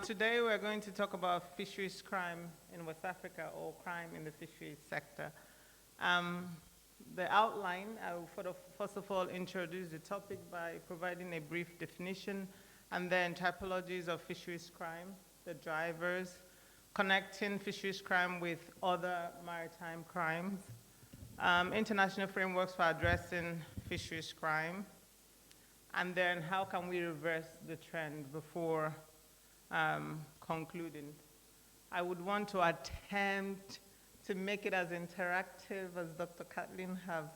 Today we're going to talk about fisheries crime in West Africa, or crime in the fisheries sector. Um, the outline, I will first of all introduce the topic by providing a brief definition, and then typologies of fisheries crime, the drivers, connecting fisheries crime with other maritime crimes, international frameworks for addressing fisheries crime, and then how can we reverse the trend before concluding. I would want to attempt to make it as interactive as Dr. Kathleen have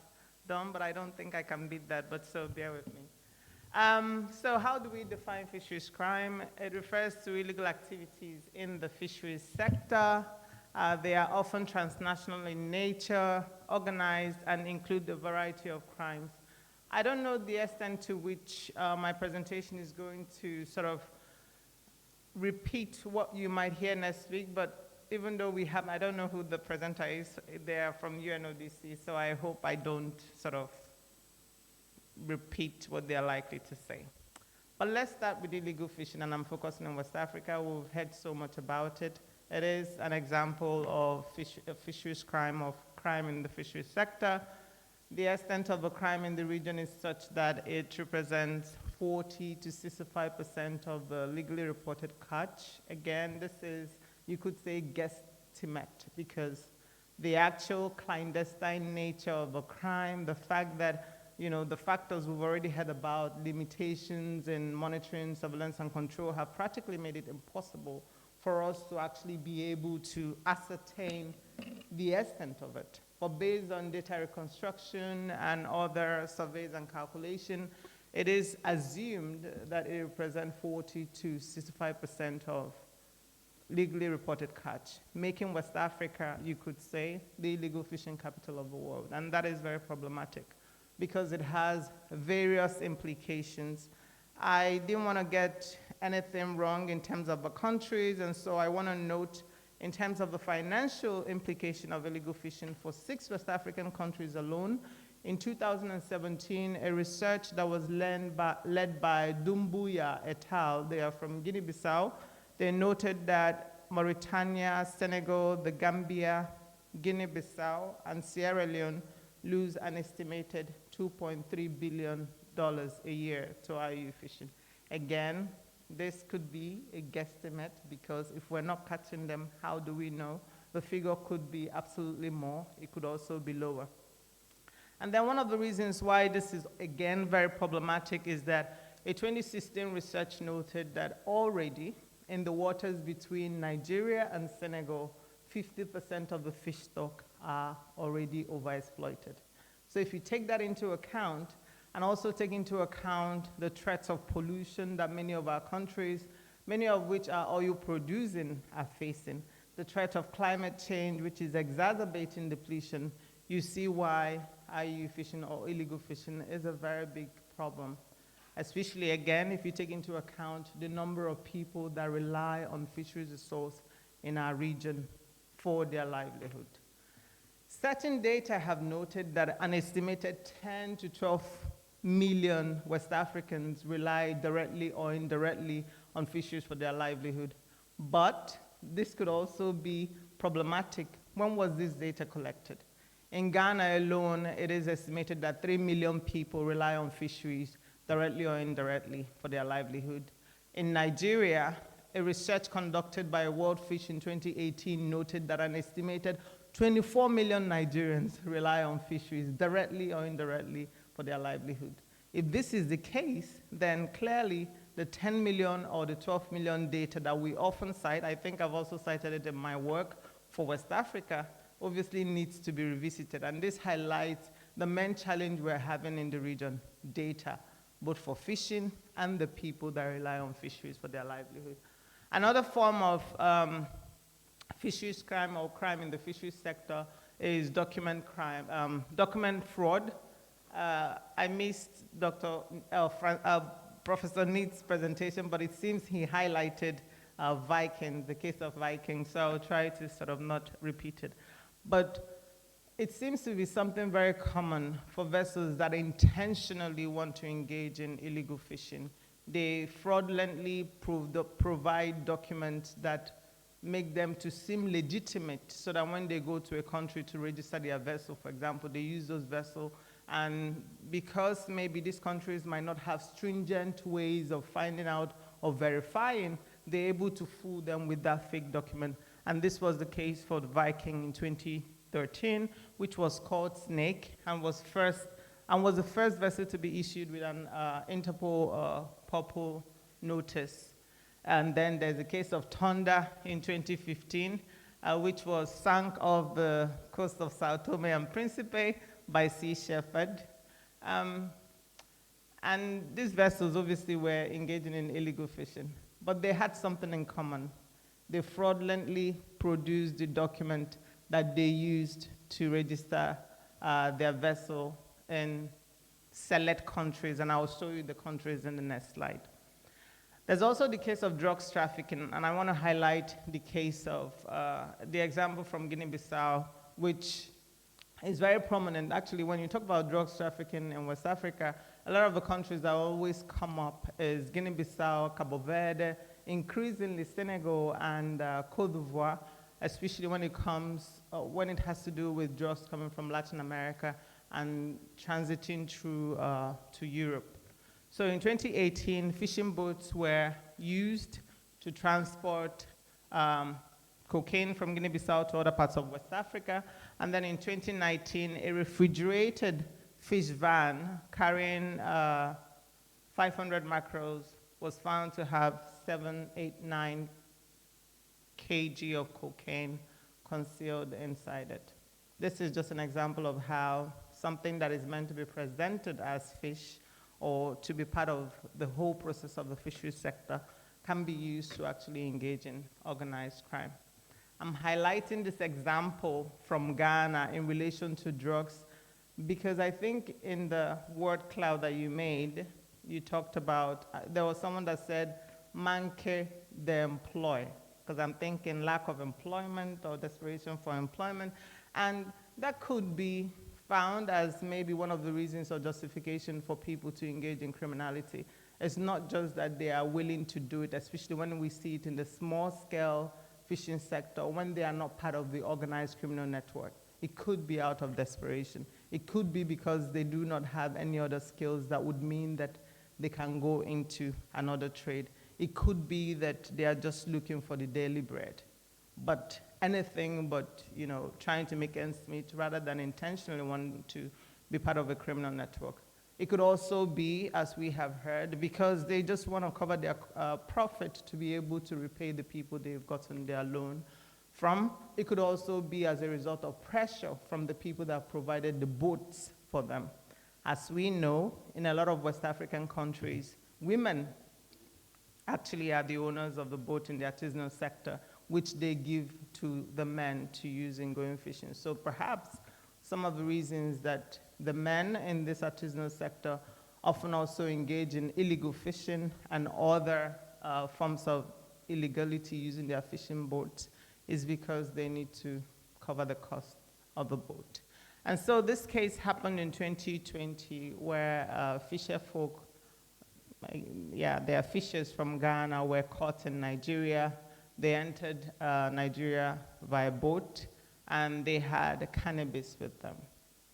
done, but I don't think I can beat that, but so bear with me. So how do we define fisheries crime? It refers to illegal activities in the fisheries sector. They are often transnational in nature, organized, and include a variety of crimes. I don't know the extent to which my presentation is going to sort of repeat what you might hear next week, but even though we have, I don't know who the presenter is, they're from UNODC, so I hope I don't sort of repeat what they're likely to say. But let's start with illegal fishing, and I'm focusing on West Africa. We've heard so much about it. It is an example of fisheries crime, of crime in the fisheries sector. The extent of the crime in the region is such that it represents 40 to 65% of the legally reported catch. Again, this is, you could say, guesstimate, because the actual clandestine nature of the crime, the fact that, you know, the factors we've already heard about, limitations in monitoring, surveillance, and control, have practically made it impossible for us to actually be able to ascertain the extent of it. But based on data reconstruction and other surveys and calculation, it is assumed that it represents 40 to 65% of legally reported catch, making West Africa, you could say, the illegal fishing capital of the world. And that is very problematic because it has various implications. I didn't want to get anything wrong in terms of the countries, and so I want to note in terms of the financial implication of illegal fishing for 6 West African countries alone. In 2017, a research that was led by Doumbouya et al., they are from Guinea-Bissau, they noted that Mauritania, Senegal, the Gambia, Guinea-Bissau, and Sierra Leone lose an estimated $2.3 billion a year to IUU fishing. Again, this could be a guesstimate, because if we're not catching them, how do we know? The figure could be absolutely more. It could also be lower. And then one of the reasons why this is, again, very problematic is that a 2016 research noted that already in the waters between Nigeria and Senegal, 50% of the fish stock are already overexploited. So if you take that into account, and also take into account the threats of pollution that many of our countries, many of which are oil producing, are facing, the threat of climate change, which is exacerbating depletion, you see why IUU fishing or illegal fishing is a very big problem. Especially, again, if you take into account the number of people that rely on fisheries resource in our region for their livelihood. Certain data have noted that an estimated 10 to 12 million West Africans rely directly or indirectly on fisheries for their livelihood. But this could also be problematic. When was this data collected? In Ghana alone, it is estimated that 3 million people rely on fisheries directly or indirectly for their livelihood. In Nigeria, a research conducted by World Fish in 2018 noted that an estimated 24 million Nigerians rely on fisheries directly or indirectly for their livelihood. If this is the case, then clearly the 10 million or the 12 million data that we often cite, I think I've also cited it in my work for West Africa, obviously needs to be revisited. And this highlights the main challenge we're having in the region: data, both for fishing and the people that rely on fisheries for their livelihood. Another form of fisheries crime or crime in the fisheries sector is document crime, document fraud. I missed Professor Neat's presentation, but it seems he highlighted Viking, the case of Viking, so I'll try to sort of not repeat it. But it seems to be something very common for vessels that intentionally want to engage in illegal fishing. They fraudulently provide documents that make them to seem legitimate, so that when they go to a country to register their vessel, for example, they use those vessels, and because maybe these countries might not have stringent ways of finding out or verifying, they're able to fool them with that fake document. And this was the case for the Viking in 2013, which was called Snake, and was the first vessel to be issued with an Interpol purple notice. And then there's a case of Thunder in 2015, which was sunk off the coast of Sao Tome and Principe by Sea Shepherd. And these vessels obviously were engaging in illegal fishing, but they had something in common. They fraudulently produced the document that they used to register their vessel in select countries, and I'll show you the countries in the next slide. There's also the case of drugs trafficking, and I want to highlight the case of the example from Guinea-Bissau, which is very prominent. Actually, when you talk about drugs trafficking in West Africa, a lot of the countries that always come up is Guinea-Bissau, Cabo Verde, increasingly Senegal and Cote d'Ivoire, especially when it has to do with drugs coming from Latin America and transiting through to Europe. So in 2018, fishing boats were used to transport cocaine from Guinea-Bissau to other parts of West Africa. And then in 2019, a refrigerated fish van carrying 500 mackerels was found to have 789 kg of cocaine concealed inside it. This is just an example of how something that is meant to be presented as fish or to be part of the whole process of the fisheries sector can be used to actually engage in organized crime. I'm highlighting this example from Ghana in relation to drugs because I think in the word cloud that you made, you talked about, there was someone that said, manque de employ, because I'm thinking lack of employment or desperation for employment, and that could be found as maybe one of the reasons or justification for people to engage in criminality. It's not just that they are willing to do it, especially when we see it in the small-scale fishing sector, when they are not part of the organized criminal network. It could be out of desperation. It could be because they do not have any other skills that would mean that they can go into another trade. It could be that they are just looking for the daily bread. But anything but, trying to make ends meet rather than intentionally wanting to be part of a criminal network. It could also be, as we have heard, because they just want to cover their profit to be able to repay the people they've gotten their loan from. It could also be as a result of pressure from the people that provided the boats for them. As we know, in a lot of West African countries, women actually are the owners of the boat in the artisanal sector, which they give to the men to use in going fishing. So perhaps some of the reasons that the men in this artisanal sector often also engage in illegal fishing and other forms of illegality using their fishing boats is because they need to cover the cost of the boat. And so this case happened in 2020 where fisher folk, they are fishers from Ghana, were caught in Nigeria. They entered Nigeria via boat, and they had cannabis with them.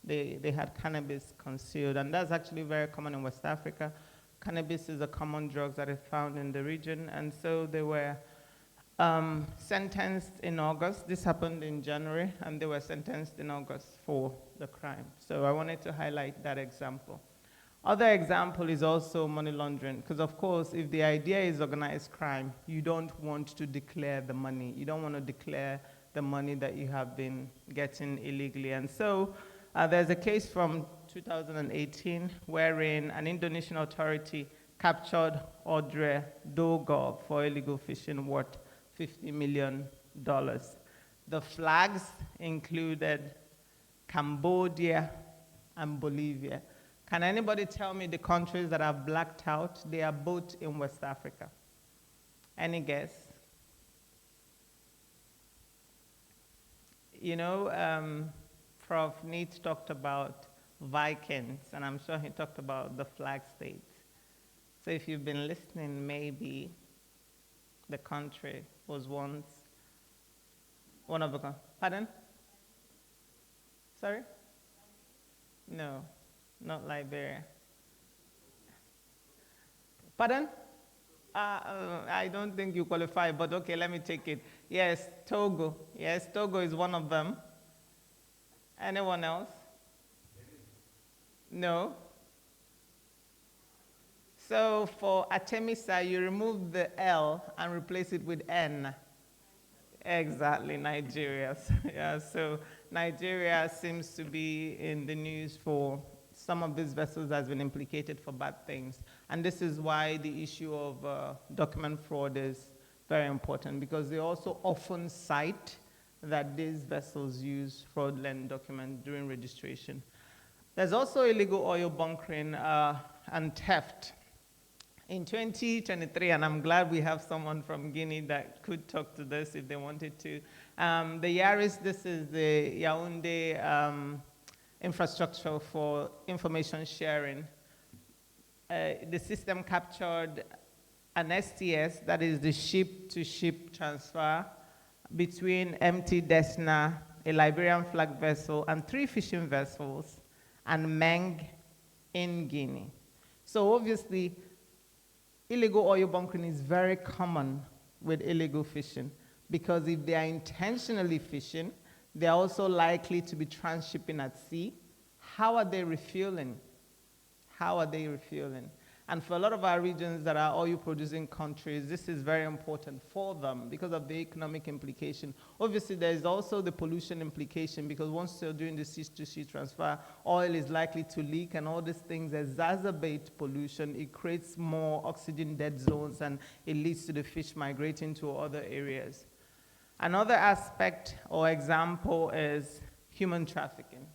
They had cannabis concealed, and that's actually very common in West Africa. Cannabis is a common drug that is found in the region, and so they were sentenced in August. This happened in January, and they were sentenced in August for the crime. So I wanted to highlight that example. Other example is also money laundering, because of course, if the idea is organized crime, you don't want to declare the money. You don't want to declare the money that you have been getting illegally. And so there's a case from 2018 wherein an Indonesian authority captured Audrey Dogov for illegal fishing worth $50 million. The flags included Cambodia and Bolivia. Can anybody tell me the countries that are blacked out? They are both in West Africa. Any guess? Prof. Neat talked about Vikings, and I'm sure he talked about the flag states. So if you've been listening, maybe the country was once one of the, pardon? Sorry? No, not Liberia. Pardon? I don't think you qualify, but okay, let me take it. Yes, Togo. Yes, Togo is one of them. Anyone else? No? So for Artemisa, you remove the L and replace it with N. Exactly, Nigeria. Yeah, so Nigeria seems to be in the news for some of these vessels that has been implicated for bad things. And this is why the issue of document fraud is very important, because they also often cite that these vessels use fraudulent documents during registration. There's also illegal oil bunkering and theft. In 2023, and I'm glad we have someone from Guinea that could talk to this if they wanted to. The Yaris, this is the Yaoundé infrastructure for information sharing. The system captured an STS, that is the ship-to-ship transfer, between MT Desna, a Liberian flag vessel, and 3 fishing vessels, and Meng in Guinea. So obviously, illegal oil bunkering is very common with illegal fishing, because if they are intentionally fishing, they're also likely to be transshipping at sea. How are they refueling? How are they refueling? And for a lot of our regions that are oil producing countries, this is very important for them because of the economic implication. Obviously, there is also the pollution implication, because once you're doing the sea-to-sea transfer, oil is likely to leak, and all these things exacerbate pollution. It creates more oxygen dead zones, and it leads to the fish migrating to other areas. Another aspect or example is human trafficking.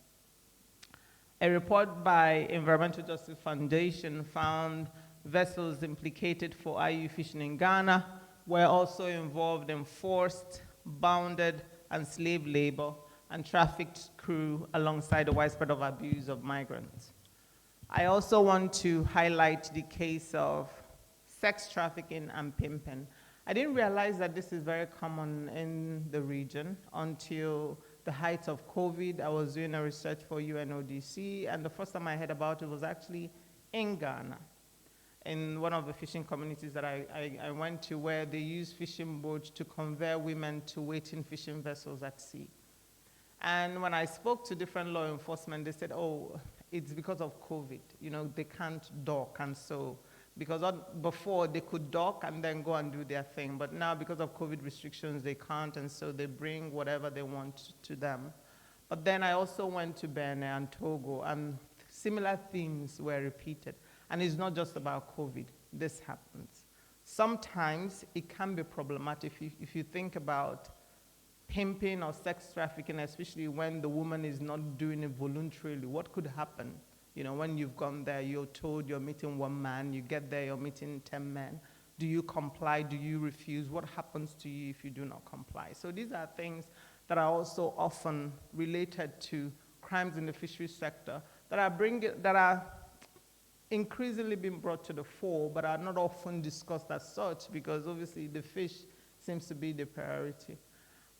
A report by Environmental Justice Foundation found vessels implicated for IU fishing in Ghana were also involved in forced, bounded, and slave labor, and trafficked crew alongside the widespread of abuse of migrants. I also want to highlight the case of sex trafficking and pimping. I didn't realize that this is very common in the region until the height of COVID. I was doing a research for UNODC, and the first time I heard about it was actually in Ghana, in one of the fishing communities that I went to, where they use fishing boats to convey women to waiting fishing vessels at sea. And when I spoke to different law enforcement, they said, oh, it's because of COVID. You know, they can't dock, and so, because before they could dock and then go and do their thing, but now because of COVID restrictions, they can't, and so they bring whatever they want to them. But then I also went to Benin and Togo, and similar themes were repeated. And it's not just about COVID, this happens. Sometimes it can be problematic if you think about pimping or sex trafficking, especially when the woman is not doing it voluntarily. What could happen? You know, when you've gone there, you're told you're meeting 1 man, you get there, you're meeting 10 men. Do you comply? Do you refuse? What happens to you if you do not comply? So these are things that are also often related to crimes in the fisheries sector that are increasingly being brought to the fore, but are not often discussed as such, because obviously the fish seems to be the priority.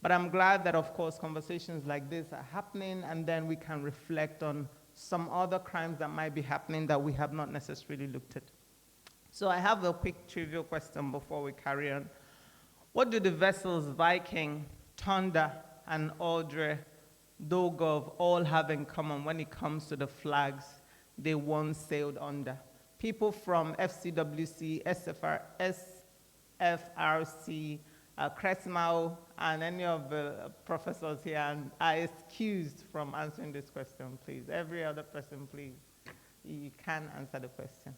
But I'm glad that, of course, conversations like this are happening, and then we can reflect on some other crimes that might be happening that we have not necessarily looked at. So I have a quick trivial question before we carry on. What do the vessels Viking, Thunder, and Audrey Dogov all have in common when it comes to the flags they once sailed under? People from FCWC, SFRC, Cresmao, and any of the professors here are excused from answering this question, please. Every other person, please. You can answer the question.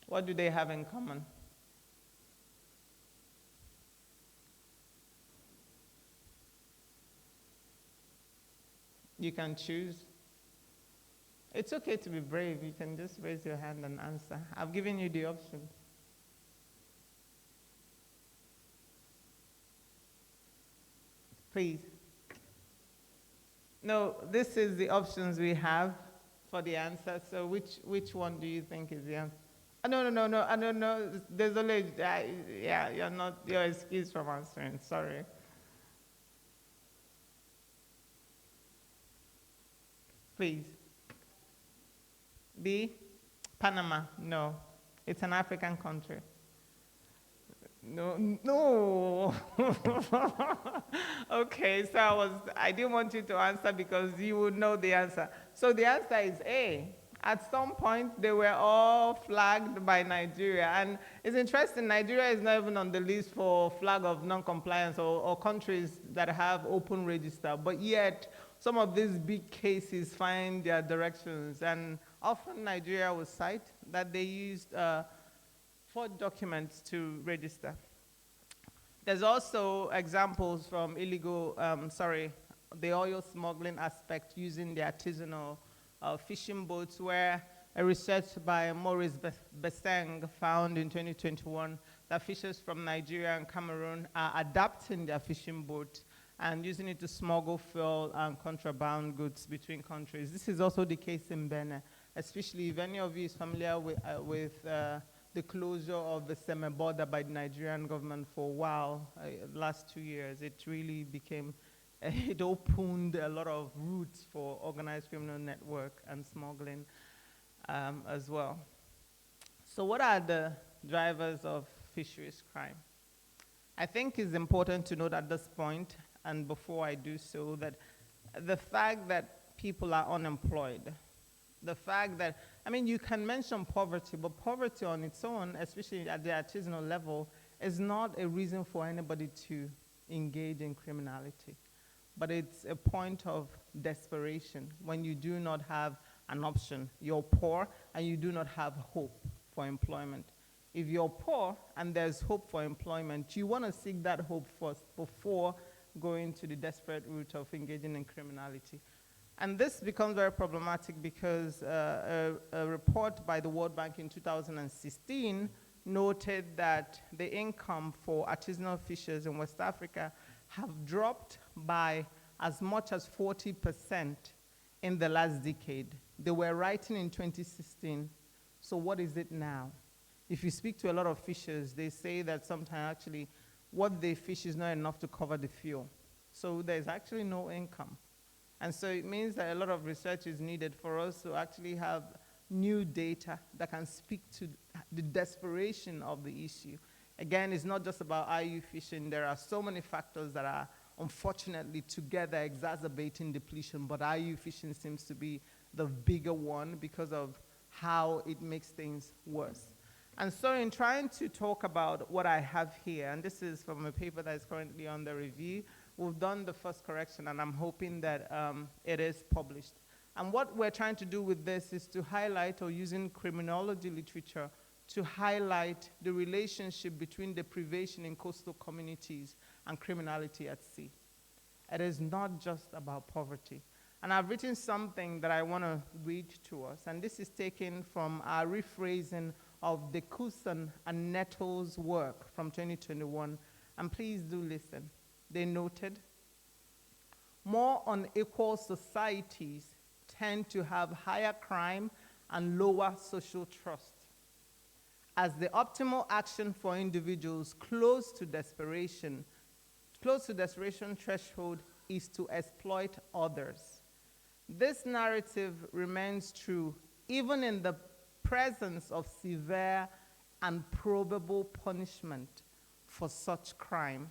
What do they have in common? You can choose. It's okay to be brave. You can just raise your hand and answer. I've given you the options. Please. No, this is the options we have for the answer. So which one do you think is the answer? No, no, no, no, I don't know. There's only, yeah, you're excused from answering. Sorry. Please. B, Panama. No. It's an African country. No, no. Okay, so I didn't want you to answer because you would know the answer. So the answer is A. At some point, they were all flagged by Nigeria. And it's interesting, Nigeria is not even on the list for flag of non-compliance or countries that have open register. But yet, some of these big cases find their directions. And often Nigeria will cite that they used for documents to register. There's also examples from the oil smuggling aspect using the artisanal fishing boats where a research by Maurice Beseng found in 2021 that fishers from Nigeria and Cameroon are adapting their fishing boat and using it to smuggle fuel and contraband goods between countries. This is also the case in Benin, especially if any of you is familiar with the closure of the Seme border by the Nigerian government for a while, last 2 years. It really became, it opened a lot of routes for organized criminal network and smuggling as well. So what are the drivers of fisheries crime? I think it's important to note at this point, and before I do so, that the fact that people are unemployed, the fact that, I mean, you can mention poverty, but poverty on its own, especially at the artisanal level, is not a reason for anybody to engage in criminality. But it's a point of desperation when you do not have an option. You're poor and you do not have hope for employment. If you're poor and there's hope for employment, you want to seek that hope first before going to the desperate route of engaging in criminality. And this becomes very problematic because a report by the World Bank in 2016 noted that the income for artisanal fishers in West Africa have dropped by as much as 40% in the last decade. They were writing in 2016, so what is it now? If you speak to a lot of fishers, they say that sometimes actually what they fish is not enough to cover the fuel. So there's actually no income. And so it means that a lot of research is needed for us to actually have new data that can speak to the desperation of the issue. Again, it's not just about IU fishing. There are so many factors that are unfortunately together exacerbating depletion, but IU fishing seems to be the bigger one because of how it makes things worse. And so in trying to talk about what I have here, and this is from a paper that is currently under review, we've done the first correction, and I'm hoping that it is published. And what we're trying to do with this is to highlight, or using criminology literature, to highlight the relationship between deprivation in coastal communities and criminality at sea. It is not just about poverty. And I've written something that I want to read to us, and this is taken from our rephrasing of De Cusson and Netto's work from 2021, and please do listen. They noted, more unequal societies tend to have higher crime and lower social trust, as the optimal action for individuals close to desperation threshold is to exploit others. This narrative remains true even in the presence of severe and probable punishment for such crime,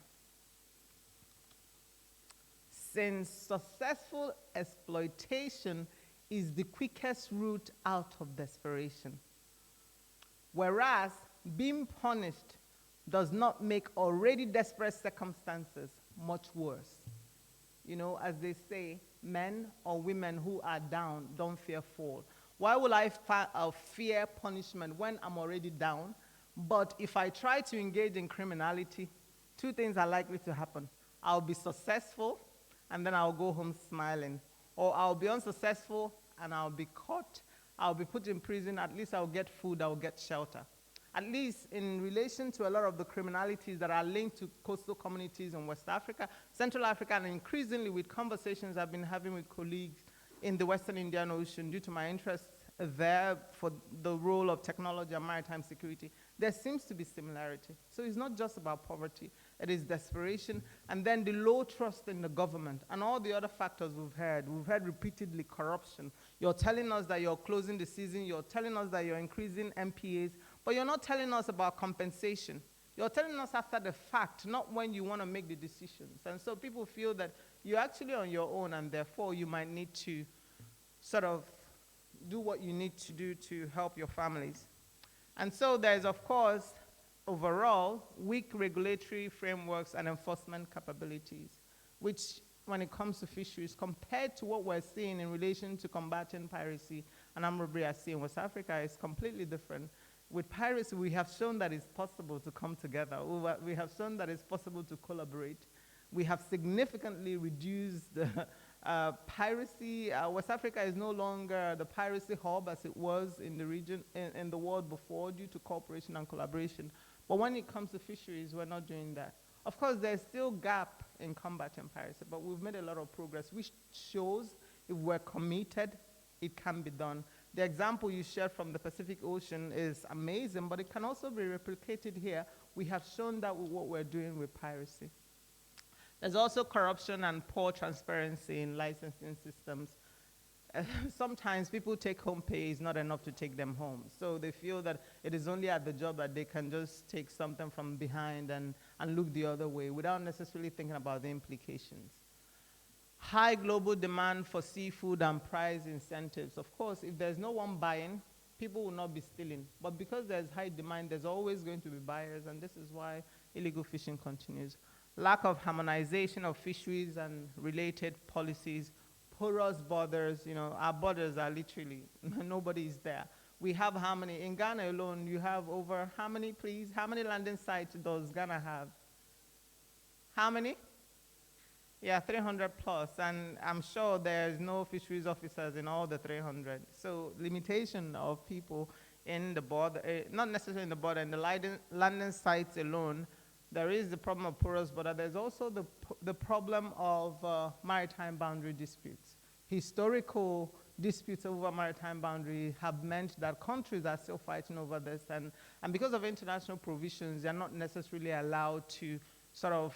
since successful exploitation is the quickest route out of desperation, whereas being punished does not make already desperate circumstances much worse. You know, as they say, men or women who are down don't fear fall. Why will I fear punishment when I'm already down? But if I try to engage in criminality, two things are likely to happen. I'll be successful, and then I'll go home smiling. Or I'll be unsuccessful, and I'll be caught. I'll be put in prison. At least I'll get food. I'll get shelter. At least in relation to a lot of the criminalities that are linked to coastal communities in West Africa, Central Africa, and increasingly with conversations I've been having with colleagues in the Western Indian Ocean due to my interests there for the role of technology and maritime security, there seems to be similarity. So it's not just about poverty, it is desperation, and then the low trust in the government, and all the other factors we've heard. We've heard repeatedly corruption. You're telling us that you're closing the season, you're telling us that you're increasing MPAs, but you're not telling us about compensation. You're telling us after the fact, not when you want to make the decisions. And so people feel that you're actually on your own, and therefore you might need to sort of do what you need to do to help your families. And so there's, of course, overall, weak regulatory frameworks and enforcement capabilities, which, when it comes to fisheries, compared to what we're seeing in relation to combating piracy and armed robbery at sea in West Africa, is completely different. With piracy, we have shown that it's possible to come together. We have shown that it's possible to collaborate. We have significantly reduced the piracy. West Africa is no longer the piracy hub as it was in the region, in the world before, due to cooperation and collaboration. But when it comes to fisheries, we're not doing that. Of course, there's still gap in combating piracy, but we've made a lot of progress, which shows if we're committed, it can be done. The example you shared from the Pacific Ocean is amazing, but it can also be replicated here. We have shown that with what we're doing with piracy. There's also corruption and poor transparency in licensing systems. Sometimes people take home pay is not enough to take them home. So they feel that it is only at the job that they can just take something from behind and look the other way without necessarily thinking about the implications. High global demand for seafood and price incentives. Of course, if there's no one buying, people will not be stealing. But because there's high demand, there's always going to be buyers, and this is why illegal fishing continues. Lack of harmonization of fisheries and related policies, porous borders. Our borders are literally, nobody is there. We have how many? In Ghana alone, you have over how many, please? How many landing sites does Ghana have? How many? Yeah, 300 plus, and I'm sure there's no fisheries officers in all the 300. So limitation of people in the border, not necessarily in the border, in the landing sites alone. There is the problem of porous border. There's also the problem of maritime boundary disputes. Historical disputes over maritime boundary have meant that countries are still fighting over this, and because of international provisions, they're not necessarily allowed to sort of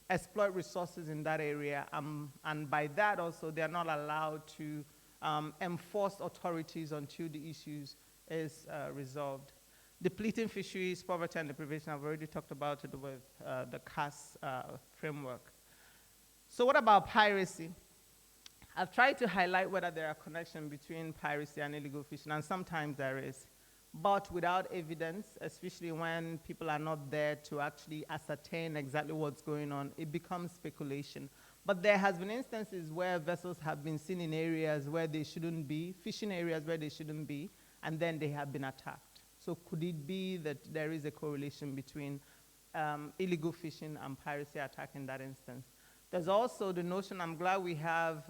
exploit resources in that area, and by that also, they're not allowed to enforce authorities until the issues is resolved. Depleting fisheries, poverty and deprivation, I've already talked about it with the CAS framework. So what about piracy? I've tried to highlight whether there are connections between piracy and illegal fishing, and sometimes there is, but without evidence, especially when people are not there to actually ascertain exactly what's going on, it becomes speculation. But there has been instances where vessels have been seen in areas where they shouldn't be, fishing areas where they shouldn't be, and then they have been attacked. So could it be that there is a correlation between illegal fishing and piracy attack in that instance? There's also the notion, I'm glad we have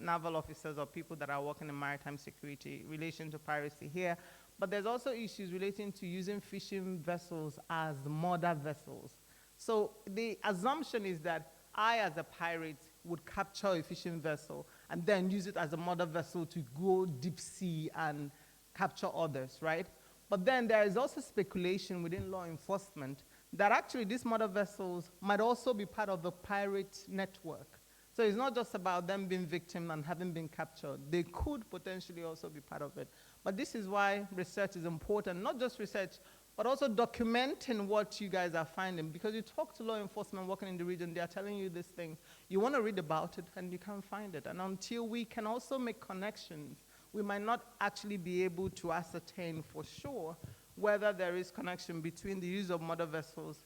naval officers or people that are working in maritime security in relation to piracy here, but there's also issues relating to using fishing vessels as mother vessels. So the assumption is that I, as a pirate, would capture a fishing vessel and then use it as a mother vessel to go deep sea and capture others, right? But then there is also speculation within law enforcement that actually these mother vessels might also be part of the pirate network. So it's not just about them being victims and having been captured. They could potentially also be part of it. But this is why research is important, not just research, but also documenting what you guys are finding. Because you talk to law enforcement working in the region, they are telling you this thing. You want to read about it, and you can't find it. And until we can also make connections, we might not actually be able to ascertain for sure whether there is connection between the use of mother vessels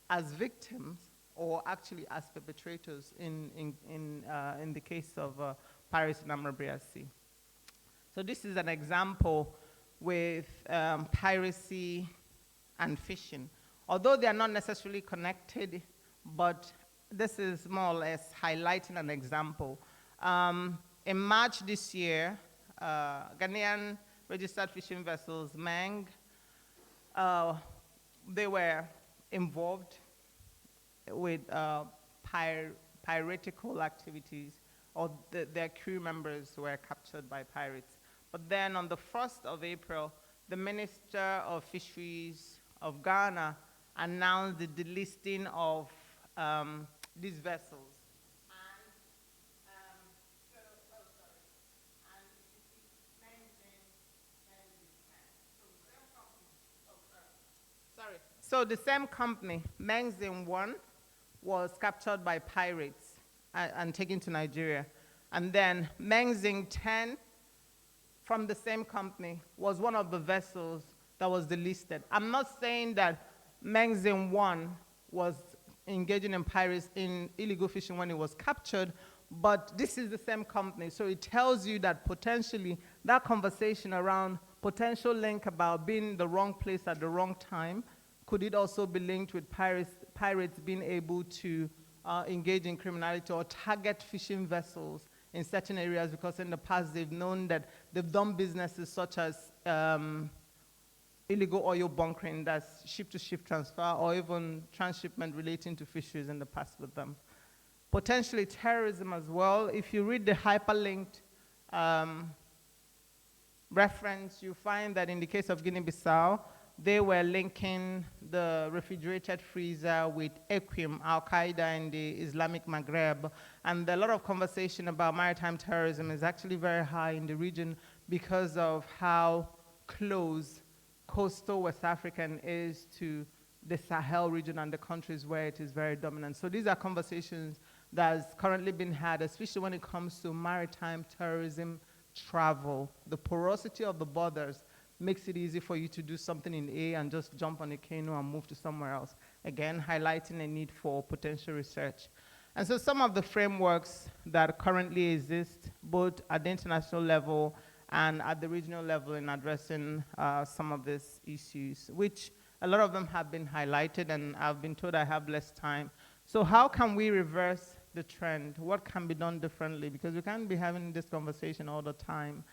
as victims or actually as perpetrators in the case of piracy and armed robbery at sea. So this is an example with piracy and fishing. Although they are not necessarily connected, but this is more or less highlighting an example. In March this year, Ghanaian registered fishing vessels, Mang, they were involved with piratical activities or their crew members were captured by pirates. But then on the 1st of April, the Minister of Fisheries of Ghana announced the delisting of these vessels. So the same company, Mengzin 1, was captured by pirates and taken to Nigeria. And then Mengzin 10 from the same company was one of the vessels that was delisted. I'm not saying that Mengzin 1 was engaging in pirates in illegal fishing when it was captured, but this is the same company. So it tells you that potentially that conversation around potential link about being in the wrong place at the wrong time, could it also be linked with pirates being able to engage in criminality or target fishing vessels in certain areas, because in the past they've known that they've done businesses such as illegal oil bunkering, that's ship-to-ship transfer, or even transshipment relating to fisheries in the past with them. Potentially terrorism as well. If you read the hyperlinked reference, you find that in the case of Guinea-Bissau, they were linking the refrigerated freezer with EQUIM, Al-Qaeda in the Islamic Maghreb. And a lot of conversation about maritime terrorism is actually very high in the region because of how close coastal West African is to the Sahel region and the countries where it is very dominant. So these are conversations that's currently been had, especially when it comes to maritime terrorism travel. The porosity of the borders makes it easy for you to do something in A and just jump on a canoe and move to somewhere else. Again, highlighting a need for potential research. And so some of the frameworks that currently exist, both at the international level and at the regional level in addressing some of these issues, which a lot of them have been highlighted, and I've been told I have less time. So how can we reverse the trend? What can be done differently? Because we can't be having this conversation all the time.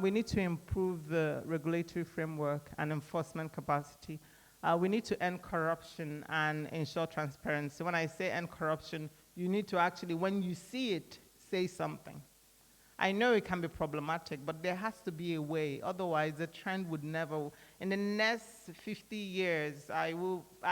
We need to improve the regulatory framework and enforcement capacity. We need to end corruption and ensure transparency. When I say end corruption, you need to actually, when you see it, say something. I know it can be problematic, but there has to be a way. Otherwise, the trend would never. In the next 50 years, I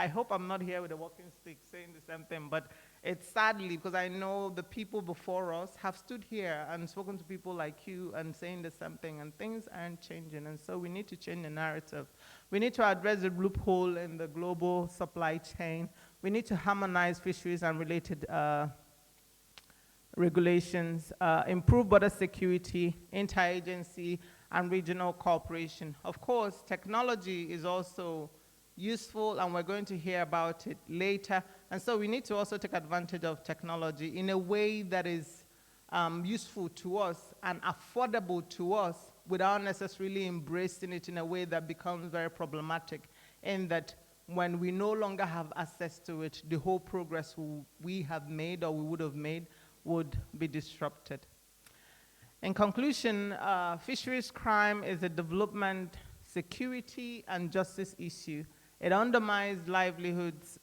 hope I'm not here with a walking stick saying the same thing, but it's sadly, because I know the people before us have stood here and spoken to people like you and saying the same thing, and things aren't changing. And so we need to change the narrative. We need to address the loophole in the global supply chain. We need to harmonize fisheries and related regulations, improve border security, interagency, and regional cooperation. Of course, technology is also useful, and we're going to hear about it later. And so we need to also take advantage of technology in a way that is useful to us and affordable to us without necessarily embracing it in a way that becomes very problematic, in that when we no longer have access to it, the whole progress we have made or we would have made would be disrupted. In conclusion, fisheries crime is a development, security, and justice issue. It undermines livelihoods,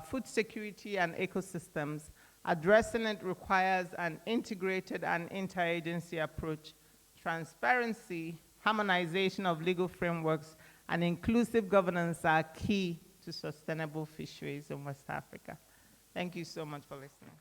food security, and ecosystems. Addressing it requires an integrated and interagency approach. Transparency, harmonization of legal frameworks, and inclusive governance are key to sustainable fisheries in West Africa. Thank you so much for listening.